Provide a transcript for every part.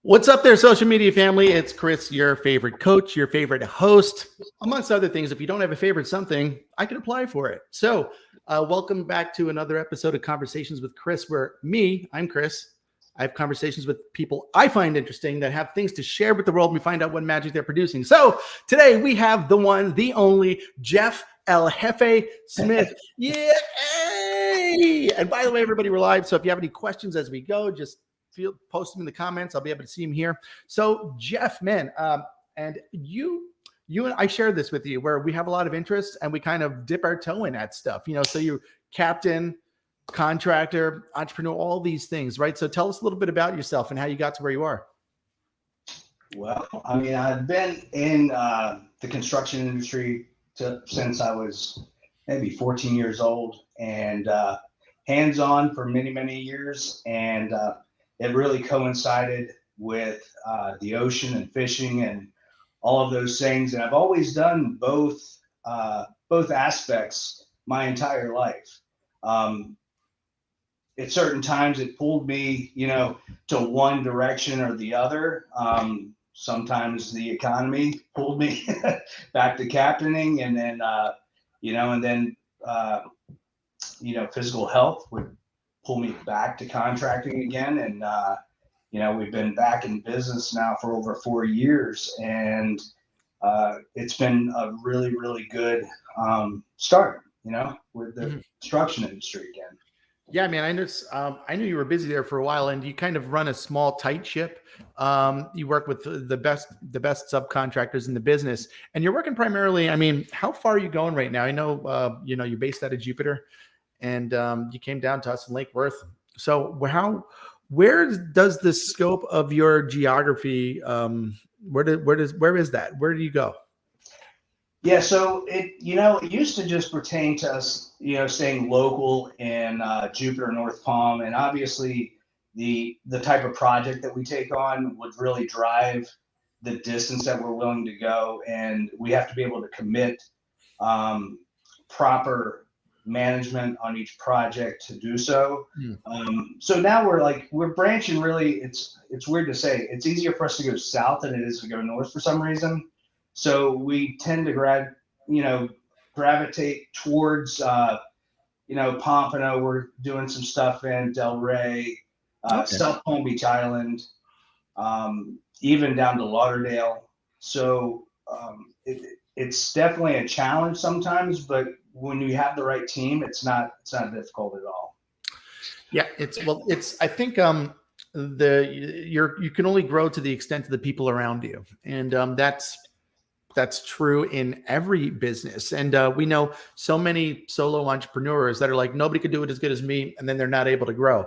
What's up there, social media family? It's Chris, your favorite coach, your favorite host, amongst other things. If you don't have a favorite something, I can apply for it. So welcome back to another episode of Conversations with Chris, where I'm Chris. I have conversations with people I find interesting that have things to share with the world. And we find out what magic they're producing. So today we have the one, the only, Jeff El Jefe Smith. Yay! And by the way, everybody, we're live. So if you have any questions as we go, just post them in the comments. I'll be able to see them here. So Jeff, man, and you and I shared this with you where we have a lot of interests and we kind of dip our toe in that stuff, so you're captain, contractor, entrepreneur, all these things, right? So tell us a little bit about yourself and how you got to where you are. Well, I mean, I've been in the construction industry since I was maybe 14 years old, and hands-on for many, many years. And it really coincided with the ocean and fishing and all of those things. And I've always done both aspects my entire life. At certain times it pulled me, to one direction or the other. Sometimes the economy pulled me back to captaining, and then, physical health would pull me back to contracting again. And, we've been back in business now for over 4 years, and it's been a really, really good start, with the construction industry again. Yeah, man, I knew you were busy there for a while, and you kind of run a small, tight ship. You work with the best subcontractors in the business, and you're working primarily. I mean, how far are you going right now? I know, you're based out of Jupiter, and you came down to us in Lake Worth. So where does the scope of your geography? Where is that? Where do you go? Yeah, so it used to just pertain to us, staying local in Jupiter, North Palm, and obviously the type of project that we take on would really drive the distance that we're willing to go, and we have to be able to commit proper management on each project to do so. So now we're branching. Really, it's weird to say. It's easier for us to go south than it is to go north for some reason. So we tend to gravitate towards, Pompano. We're doing some stuff in Delray, South Palm Beach Island, even down to Lauderdale. So it's definitely a challenge sometimes, but when you have the right team, it's not difficult at all. Yeah, I think you can only grow to the extent of the people around you, and that's true in every business. And we know so many solo entrepreneurs that are like, nobody could do it as good as me. And then they're not able to grow.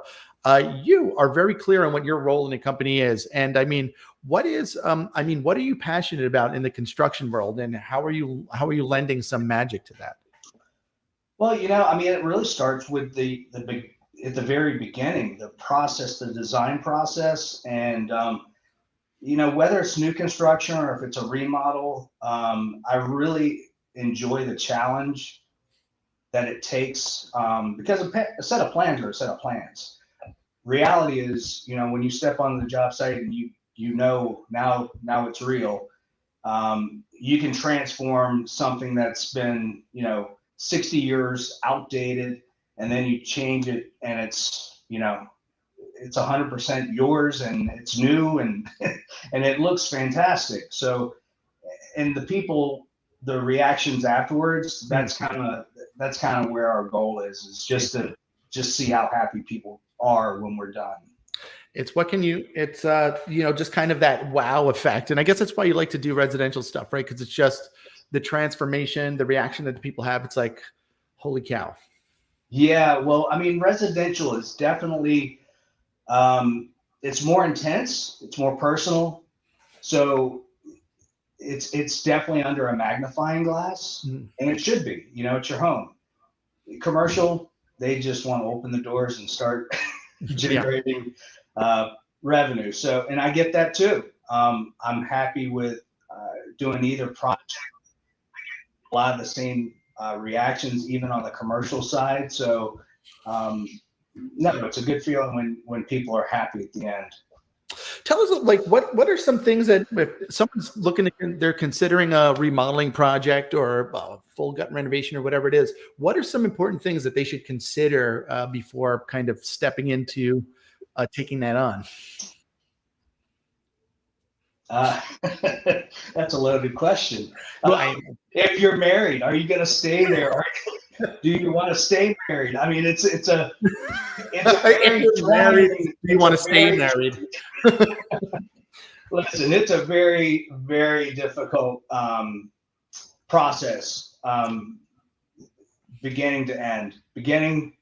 You are very clear on what your role in the company is. And I mean, what are you passionate about in the construction world? And how are you lending some magic to that? Well, it really starts with at the very beginning, the process, the design process. And, whether it's new construction or if it's a remodel, I really enjoy the challenge that it takes, because a set of plans are a set of plans. Reality is, when you step on the job site and now it's real, you can transform something that's been, 60 years outdated, and then you change it and it's 100% yours and it's new and and it looks fantastic. So, and the reactions afterwards, that's kind of where our goal is just to see how happy people are when we're done. It's just kind of that wow effect. And I guess that's why you like to do residential stuff, right? Because it's just the transformation, the reaction that the people have. It's like, holy cow. Yeah, well, residential is definitely, it's more intense, it's more personal. So it's definitely under a magnifying glass, and it should be, it's your home. Commercial, they just want to open the doors and start generating revenue. So, and I get that too. I'm happy with doing either project. I get a lot of the same reactions, even on the commercial side. So, no, it's a good feeling when people are happy at the end. Tell us, like, what are some things that if someone's they're considering a remodeling project or a full gut renovation or whatever it is, what are some important things that they should consider before kind of stepping into taking that on? That's a loaded question. Well, If you're married, are you going to stay there? Do you want to stay married? I mean, it's a very if you're married, trying. do you want to stay married? Listen, it's a very, very difficult process, beginning to end. Beginning,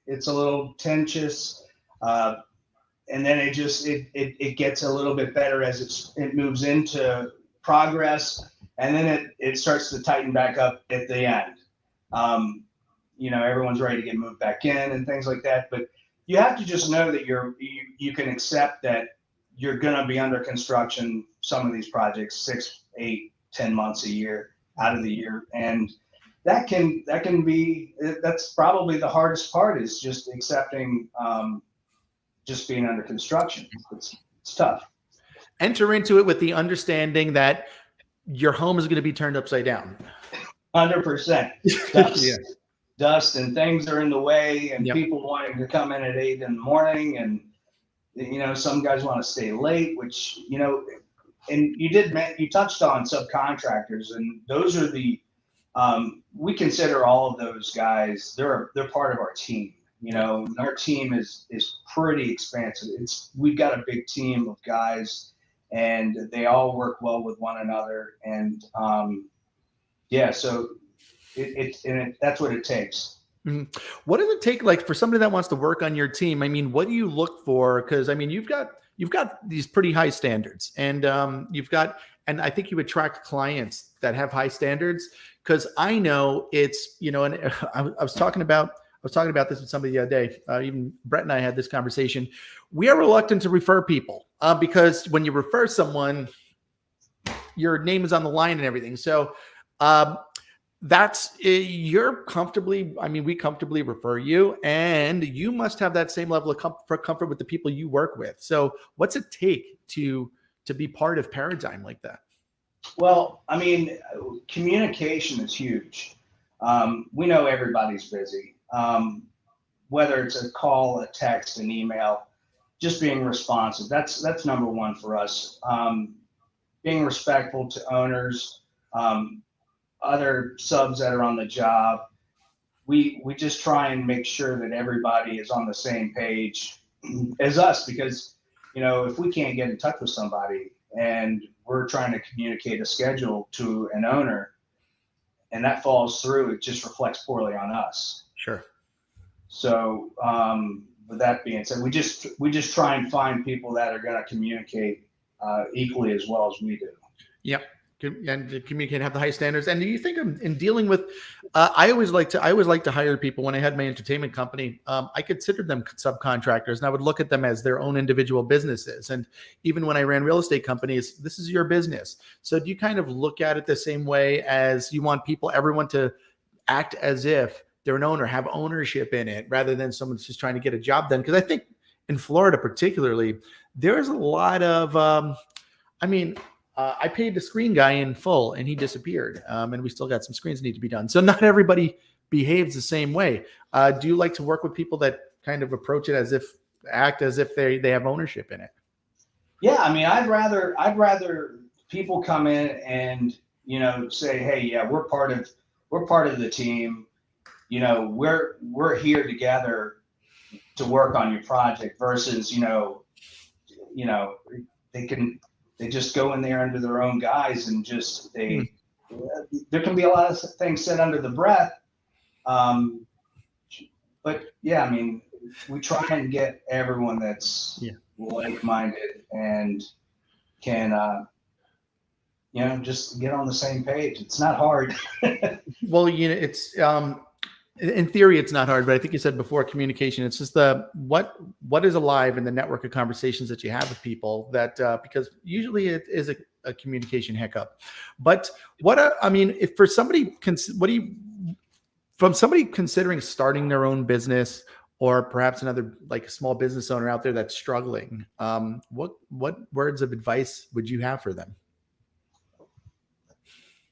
it's a little tenuous, and then it gets a little bit better as it moves into progress, and then it starts to tighten back up at the end. Everyone's ready to get moved back in and things like that, but you have to just know that you can accept that you're going to be under construction, some of these projects, 6, 8, 10 months a year out of the year. And that's probably the hardest part, is just accepting, just being under construction. It's tough. Enter into it with the understanding that your home is going to be turned upside down. 100%. Dust and things are in the way, and people wanting to come in at 8 in the morning, and some guys want to stay late, which and you touched on subcontractors, and those are we consider all of those guys, they're part of our team. Our team is pretty expansive. We've got a big team of guys, and they all work well with one another, and so that's what it takes. Mm-hmm. What does it take, like, for somebody that wants to work on your team? I mean, what do you look for? Because I mean, you've got these pretty high standards, and and I think you attract clients that have high standards. Because I know it's, and I was talking about this with somebody the other day. Even Brett and I had this conversation. We are reluctant to refer people because when you refer someone, your name is on the line and everything. So we comfortably refer you, and you must have that same level of comfort with the people you work with. So what's it take to be part of Paradigm like that? Well, I mean, communication is huge. We know everybody's busy. Whether it's a call, a text, an email, just being responsive. That's number one for us. Being respectful to owners, other subs that are on the job. We just try and make sure that everybody is on the same page as us, because if we can't get in touch with somebody and we're trying to communicate a schedule to an owner and that falls through, it just reflects poorly on us. Sure. So with that being said, we just try and find people that are going to communicate equally as well as we do. Yep. And to communicate, have the high standards. And do you think in dealing with, I always like to hire people. When I had my entertainment company, I considered them subcontractors, and I would look at them as their own individual businesses. And even when I ran real estate companies, this is your business. So do you kind of look at it the same way as you want everyone to act as if they're an owner, have ownership in it, rather than someone's just trying to get a job done? Because I think in Florida particularly, there's a lot of, I paid the screen guy in full and he disappeared. And we still got some screens that need to be done. So not everybody behaves the same way. Do you like to work with people that kind of approach it act as if they have ownership in it? Yeah. I mean, I'd rather people come in and, say, hey, yeah, we're part of the team. We're here together to work on your project versus, they just go in there under their own guise and just there can be a lot of things said under the breath. But yeah, I mean, we try and get everyone that's like-minded and can, just get on the same page. It's not hard. Well, it's, in theory, it's not hard, but I think you said before, communication. It's just what is alive in the network of conversations that you have with people. That because usually it is a communication hiccup. But if for somebody, from somebody considering starting their own business or perhaps another like a small business owner out there that's struggling, what words of advice would you have for them?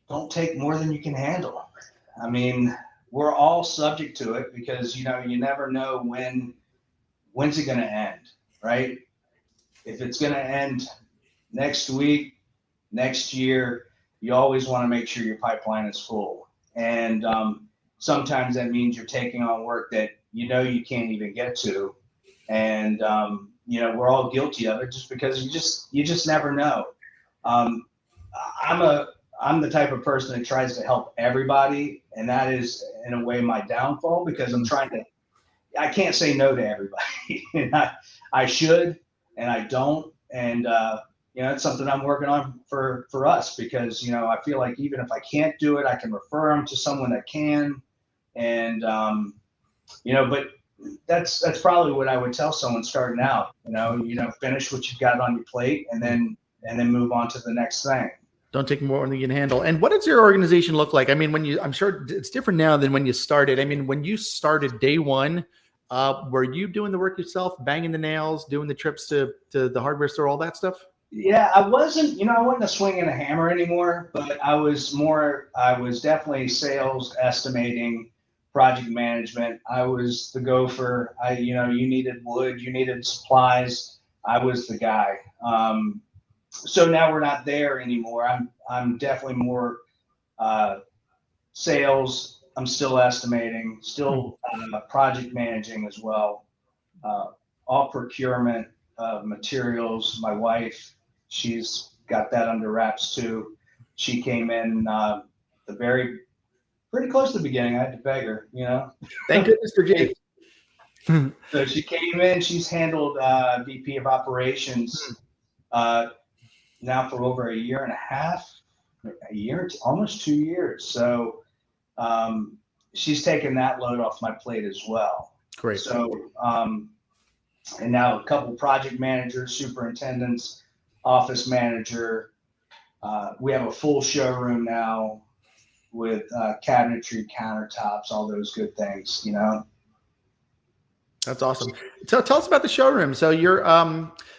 Don't take more than you can handle. I mean, we're all subject to it because, you know, you never know when's it going to end, right? If it's going to end next week, next year, you always want to make sure your pipeline is full. And sometimes that means you're taking on work that you know you can't even get to. And you know, we're all guilty of it just because you just never know. Um, I'm the type of person that tries to help everybody, and that is in a way my downfall because I can't say no to everybody. And I should, and I don't. And you know, it's something I'm working on for us because, you know, I feel like even if I can't do it, I can refer them to someone that can. And you know, but that's probably what I would tell someone starting out. You know, finish what you've got on your plate, and then move on to the next thing. Don't take more than you can handle. And what does your organization look like? I mean, I'm sure it's different now than when you started. I mean, when you started day one, were you doing the work yourself, banging the nails, doing the trips to the hardware store, all that stuff? Yeah, I wasn't, you know, I wasn't a swinging a hammer anymore, but I was definitely sales, estimating, project management. I was the gopher. You know, you needed wood, you needed supplies. I was the guy. So now we're not there anymore. I'm definitely more sales. I'm still estimating, still project managing as well. All procurement materials. My wife, she's got that under wraps too. She came in pretty close to the beginning. I had to beg her, you know. Thank goodness for Jake. So she came in. She's handled VP of operations now for over a year and a half, almost 2 years. So she's taken that load off my plate as well. Great. So and now a couple project managers, superintendents, office manager. We have a full showroom now with cabinetry, countertops, all those good things, you know. That's awesome. So tell us about the showroom. So you're,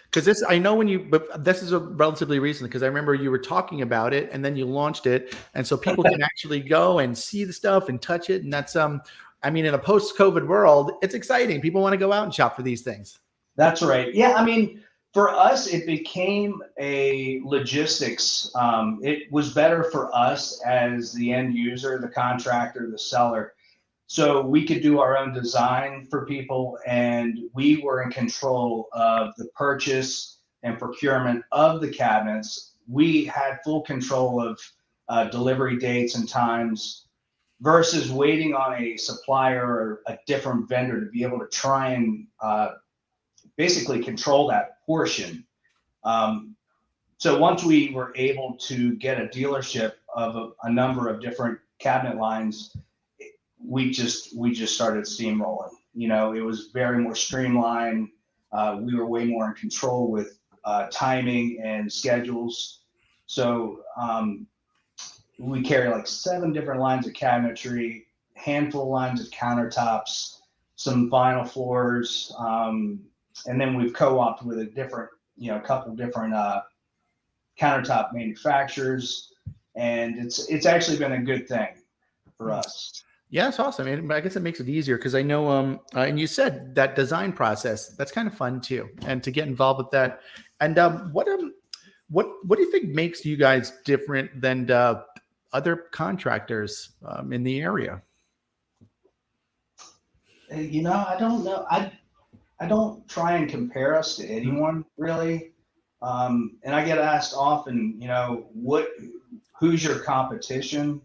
because this, I know but this is a relatively recent, because I remember you were talking about it and then you launched it. And so people can actually go and see the stuff and touch it. And that's, I mean, in a post-COVID world, it's exciting. People want to go out and shop for these things. That's right. Yeah. I mean, for us, it became a logistics. It was better for us as the end user, the contractor, the seller. So we could do our own design for people, and we were in control of the purchase and procurement of the cabinets. We had full control of delivery dates and times versus waiting on a supplier or a different vendor to be able to try and basically control that portion. So once we were able to get a dealership of a number of different cabinet lines, we just started steamrolling. You know, it was very more streamlined. We were way more in control with timing and schedules. So we carry like 7 different lines of cabinetry, handful of lines of countertops, some vinyl floors, and then we've co-opted with a couple different countertop manufacturers, and it's actually been a good thing for us. Yeah, it's awesome. And I guess it makes it easier because I know, and you said that design process, that's kind of fun too, and to get involved with that. And what do you think makes you guys different than other contractors in the area? You know, I don't know. I don't try and compare us to anyone really. And I get asked often, you know, who's your competition?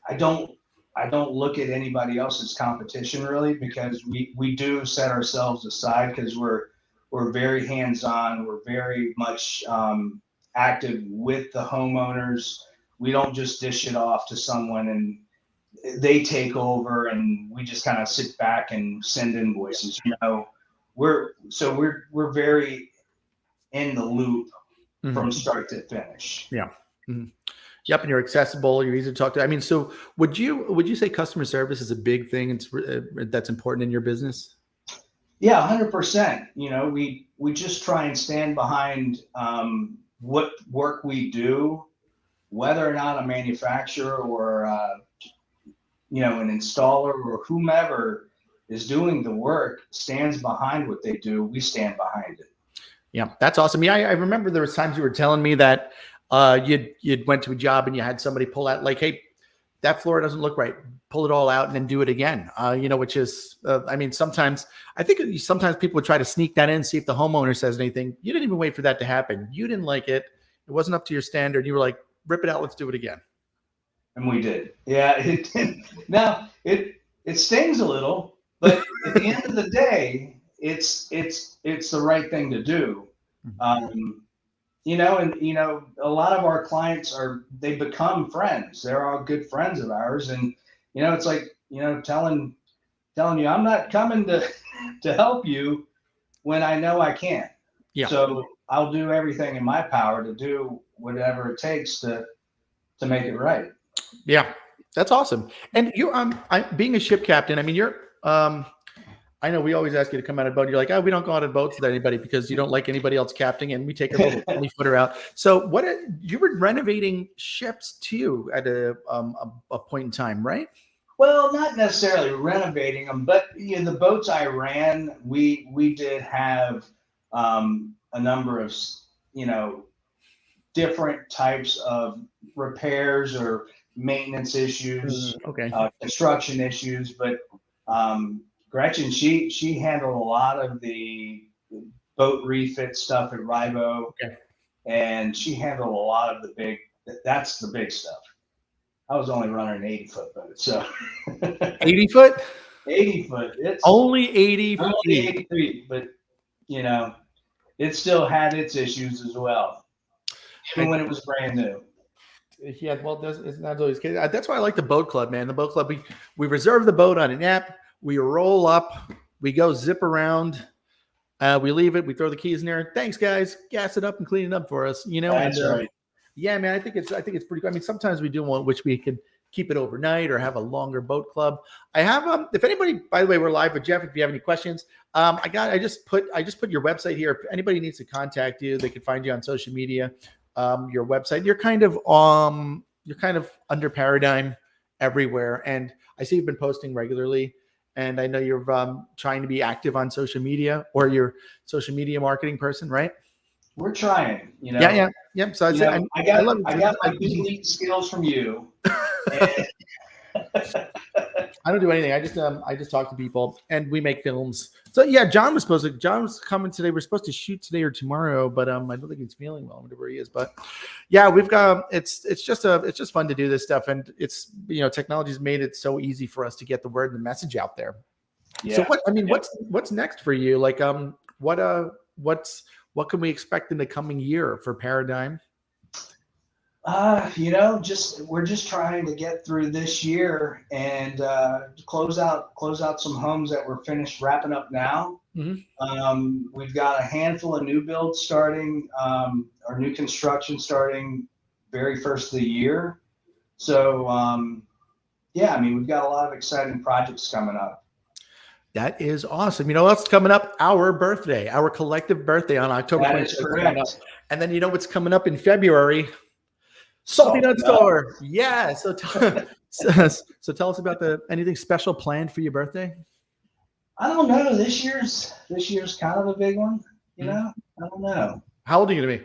I don't look at anybody else's competition really, because we do set ourselves aside because we're very hands-on. We're very much active with the homeowners. We don't just dish it off to someone and they take over and we just kind of sit back and send invoices. You know, we're very in the loop from start to finish. Yeah. Mm-hmm. Yep, and you're accessible. You're easy to talk to. I mean, so would you say customer service is a big thing that's important in your business? Yeah, 100%. We just try and stand behind what work we do, whether or not a manufacturer or an installer or whomever is doing the work stands behind what they do. We stand behind it. Yeah, that's awesome. Yeah, I remember there was times you were telling me that you'd went to a job and you had somebody pull out like, hey, that floor doesn't look right. Pull it all out and then do it again. Which is, I mean, sometimes I think sometimes people would try to sneak that in, see if the homeowner says anything. You didn't even wait for that to happen. You didn't like it. It wasn't up to your standard. You were like, rip it out. Let's do it again. And we did. Yeah. Now it stings a little, but at the end of the day, it's the right thing to do. A lot of our clients they become friends. They're all good friends of ours. And, it's like, telling you, I'm not coming to help you when I know I can't. Yeah. So I'll do everything in my power to do whatever it takes to make it right. Yeah, that's awesome. And you, being a ship captain, I mean, you're, I know we always ask you to come out of boat. You're like, oh, we don't go out of boats with anybody because you don't like anybody else captaining, and we take a little 20-footer out. So you were renovating ships too at a point in time, right? Well, not necessarily renovating them, but the boats I ran, we did have a number of different types of repairs or maintenance issues, construction issues, but Gretchen, she handled a lot of the boat refit stuff at Ribo, and she handled a lot of that's the big stuff. I was only running an 80-foot boat, so 80 foot? 80 foot. It's only 80 only 80 feet, but it still had its issues as well, even when it was brand new. Yeah, well, it's not always. That's why I like the boat club, man. The boat club, we reserve the boat on an app. We roll up, we go zip around, we leave it, we throw the keys in there. Thanks, guys. Gas it up and clean it up for us. That's right. Yeah, man. I think it's pretty good. I mean, sometimes we do one which we could keep it overnight or have a longer boat club. I have if anybody, by the way, we're live with Jeff. If you have any questions, I just put your website here. If anybody needs to contact you, they can find you on social media. Your website. You're kind of under Paradigm everywhere, and I see you've been posting regularly. And I know you're trying to be active on social media, or you're social media marketing person, right? We're trying, Yeah. So I got my elite skills from you. I don't do anything. I just talk to people and we make films. So yeah, John was coming today. We're supposed to shoot today or tomorrow, but I don't think he's feeling well. I wonder where he is. But yeah, we've got it's just fun to do this stuff, and it's technology's made it so easy for us to get the word and the message out there. Yeah. So what's next for you? Like what can we expect in the coming year for Paradigm? We're just trying to get through this year and close out some homes that we're finished wrapping up now. Mm-hmm. We've got a handful of new builds starting, or new construction starting very first of the year. So we've got a lot of exciting projects coming up. That is awesome. You know what's coming up? Our birthday, our collective birthday on October 26th. And then what's coming up in February? Salty Nut Store. Yeah. So tell us about anything special planned for your birthday? I don't know. This year's kind of a big one. I don't know. How old are you gonna be?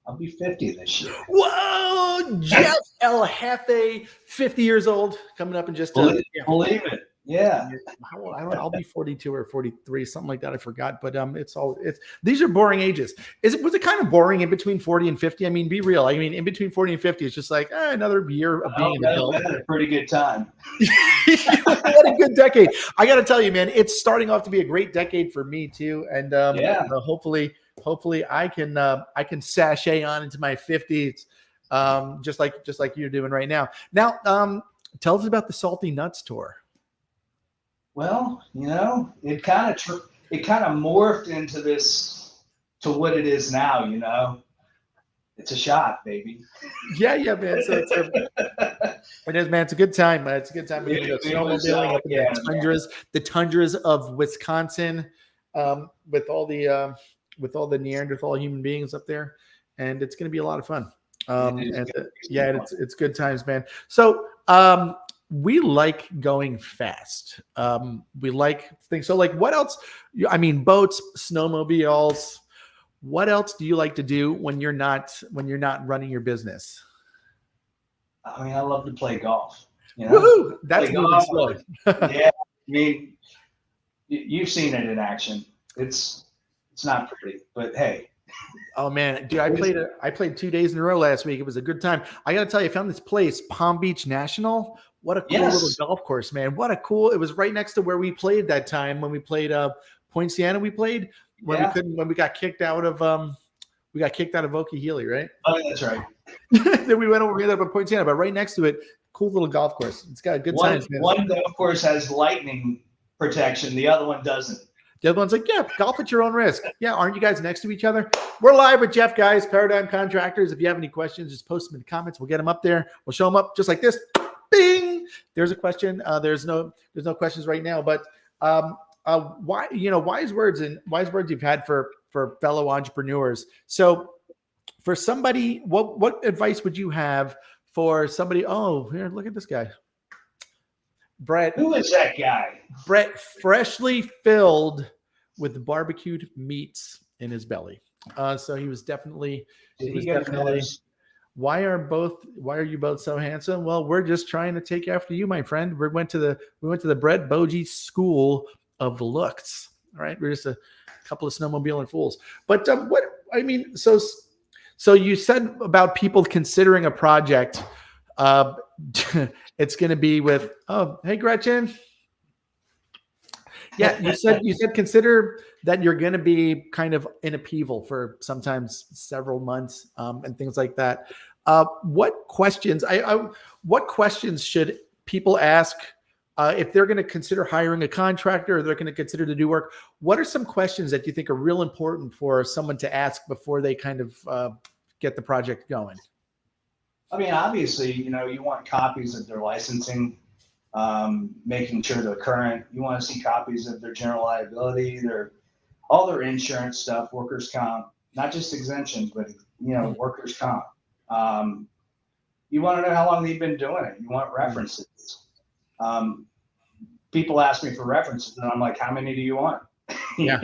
I'll be 50 this year. Whoa, Jeff El Jefe, 50 years old, coming up in just believe it. Yeah. I'll be 42 or 43, something like that. I forgot, but these are boring ages. Was it kind of boring in between 40 and 50? I mean, be real. I mean, in between 40 and 50, it's just like another year of being an adult. Had a pretty good time. What a good decade. I got to tell you, man, it's starting off to be a great decade for me too. And hopefully I can sashay on into my 50s, just like you're doing right now. Now, tell us about the Salty Nuts tour. Well, it kind of morphed into what it is now. it's a shot, baby. Yeah, man. So it is, man. It's a good time. It's a good time. We're gonna go snowmobiling up in the tundras of Wisconsin, with all the Neanderthal human beings up there, and it's going to be a lot of fun. It's good times, man. So we like going fast. We like things. So like, what else? I mean, boats, snowmobiles. What else do you like to do when you're not running your business? I mean, I love to play golf. You know? Woohoo! That's moving slow. Yeah, I mean, you've seen it in action. It's not pretty, but hey. Oh man, dude, I played 2 days in a row last week. It was a good time. I got to tell you, I found this place, Palm Beach National. What a cool little golf course, man. It was right next to where we played that time when we played Point Siena. We played when we got kicked out of Okie Healy, right? Oh, that's right. Then we went over here to Point Siena, but right next to it, cool little golf course. It's got a good time. One golf course has lightning protection. The other one doesn't. The other one's like, yeah, golf at your own risk. Yeah, aren't you guys next to each other? We're live with Jeff, guys, Paradigm Contractors. If you have any questions, just post them in the comments. We'll get them up there. We'll show them up just like this. Bing! There's a question. There's no questions right now, but why, wise words you've had for fellow entrepreneurs. So for somebody, what advice would you have for somebody? Oh, here, look at this guy. Brett. Who is that guy? Brett, freshly filled with barbecued meats in his belly. So he was definitely. Why are you both so handsome? Well, we're just trying to take after you, my friend. We went to the Brett Bogie School of Looks. All right, we're just a couple of snowmobiling fools. But so you said about people considering a project. It's going to be with, oh, hey, Gretchen. Yeah, you said consider that you're going to be kind of in upheaval for sometimes several months, and things like that. What questions should people ask if they're going to consider hiring a contractor or they're going to consider to do work? What are some questions that you think are real important for someone to ask before they kind of get the project going? I mean, obviously, you want copies of their licensing, making sure they're current. You want to see copies of their general liability, all their insurance stuff, workers' comp, not just exemptions, but workers' comp. You want to know how long they've been doing it. You want references. People ask me for references, and I'm like, how many do you want? Yeah.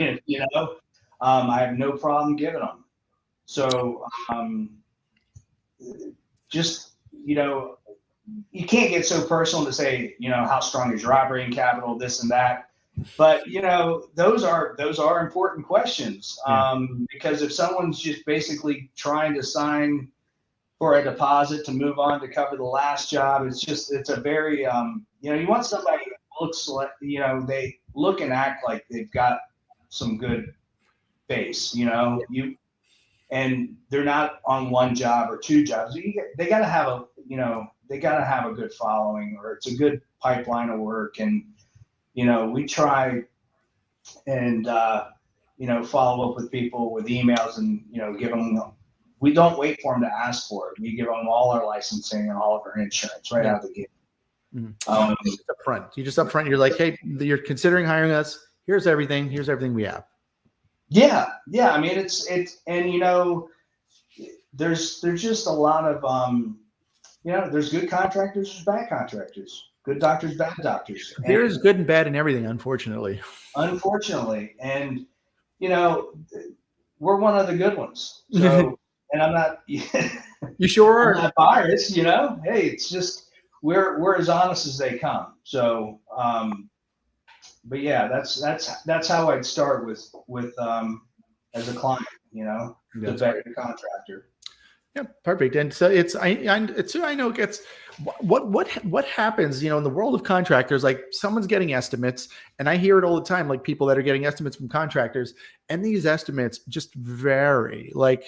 I have no problem giving them. So, just, you can't get so personal to say, how strong is your operating capital, this and that. But, those are important questions, because if someone's just basically trying to sign for a deposit to move on to cover the last job, it's a very, you want somebody who looks like, they look and act like they've got some good base, and they're not on one job or two jobs. They got to have a good following, or it's a good pipeline of work. And, we try and, follow up with people with emails and, give them, we don't wait for them to ask for it. We give them all our licensing and all of our insurance right out of the gate. Mm-hmm. You just up front, you're like, hey, you're considering hiring us. Here's everything we have. Yeah. I mean, it's, and there's just a lot of, there's good contractors, there's bad contractors, good doctors, bad doctors. There's good and bad in everything, unfortunately. And, we're one of the good ones. So, and I'm not, you sure are. I'm not biased, hey, it's just, we're as honest as they come. So, but yeah, that's how I'd start with as a client, the contractor. Yeah, perfect. And so I know it gets what happens, in the world of contractors, like someone's getting estimates, and I hear it all the time, like people that are getting estimates from contractors, and these estimates just vary, like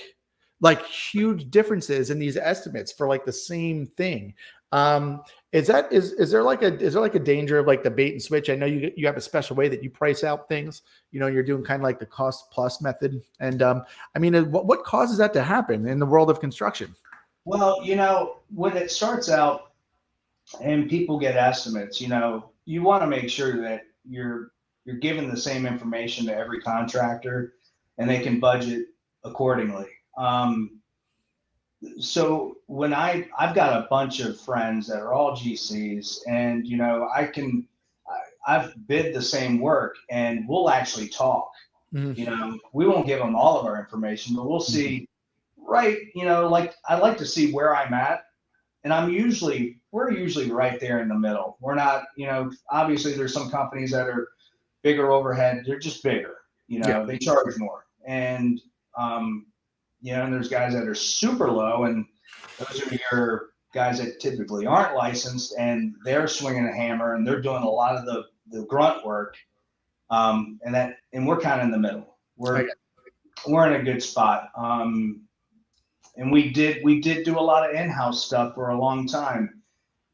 huge differences in these estimates for like the same thing. Is there like a danger of like the bait and switch? I know you have a special way that you price out things. You're doing kind of like the cost plus method. And I mean, what causes that to happen in the world of construction? Well, when it starts out and people get estimates, you want to make sure that you're giving the same information to every contractor and they can budget accordingly. So when I've got a bunch of friends that are all GCs, and I've bid the same work, and we'll actually talk. We won't give them all of our information, but we'll see, right? Like I like to see where I'm at, and we're usually right there in the middle. We're not, obviously there's some companies that are bigger overhead. They're just bigger. Yeah. They charge more, and and there's guys that are super low, and those are your guys that typically aren't licensed, and they're swinging a hammer and they're doing a lot of the grunt work. And we're kind of in the middle. We're in a good spot. And we did do a lot of in-house stuff for a long time,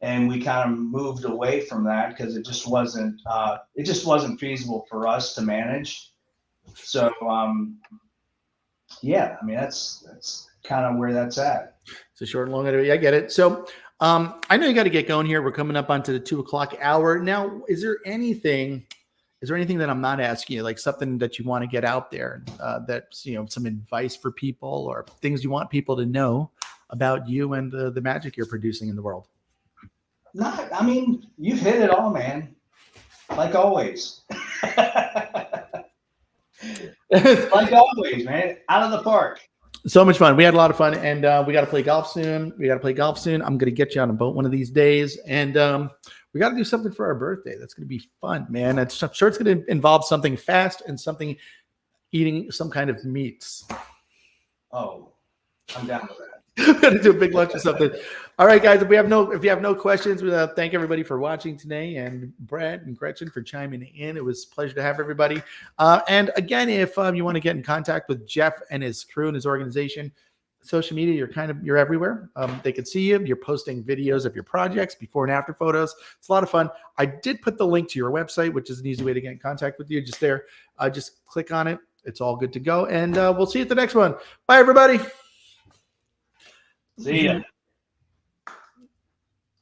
and we kind of moved away from that because it just wasn't feasible for us to manage. So yeah, I mean, that's kind of where that's at. It's a short and long interview. I get it. So I know you got to get going here. We're coming up onto the 2:00 hour. Now, is there anything that I'm not asking you, like something that you want to get out there, that's, some advice for people or things you want people to know about you and the magic you're producing in the world? I mean, you've hit it all, man. Like always. Like always, man. Out of the park. So much fun. We had a lot of fun, and we got to play golf soon. I'm going to get you on a boat one of these days, and we got to do something for our birthday. That's going to be fun, man. I'm sure it's going to involve something fast and something eating some kind of meats. Oh, I'm down with that. Got to do a big lunch or something. All right, guys. If you have no questions, we thank everybody for watching today, and Brad and Gretchen for chiming in. It was a pleasure to have everybody. And again, if you want to get in contact with Jeff and his crew and his organization, social media, you're everywhere. They can see you. You're posting videos of your projects, before and after photos. It's a lot of fun. I did put the link to your website, which is an easy way to get in contact with you. Just there. Just click on it. It's all good to go. And we'll see you at the next one. Bye, everybody. See ya.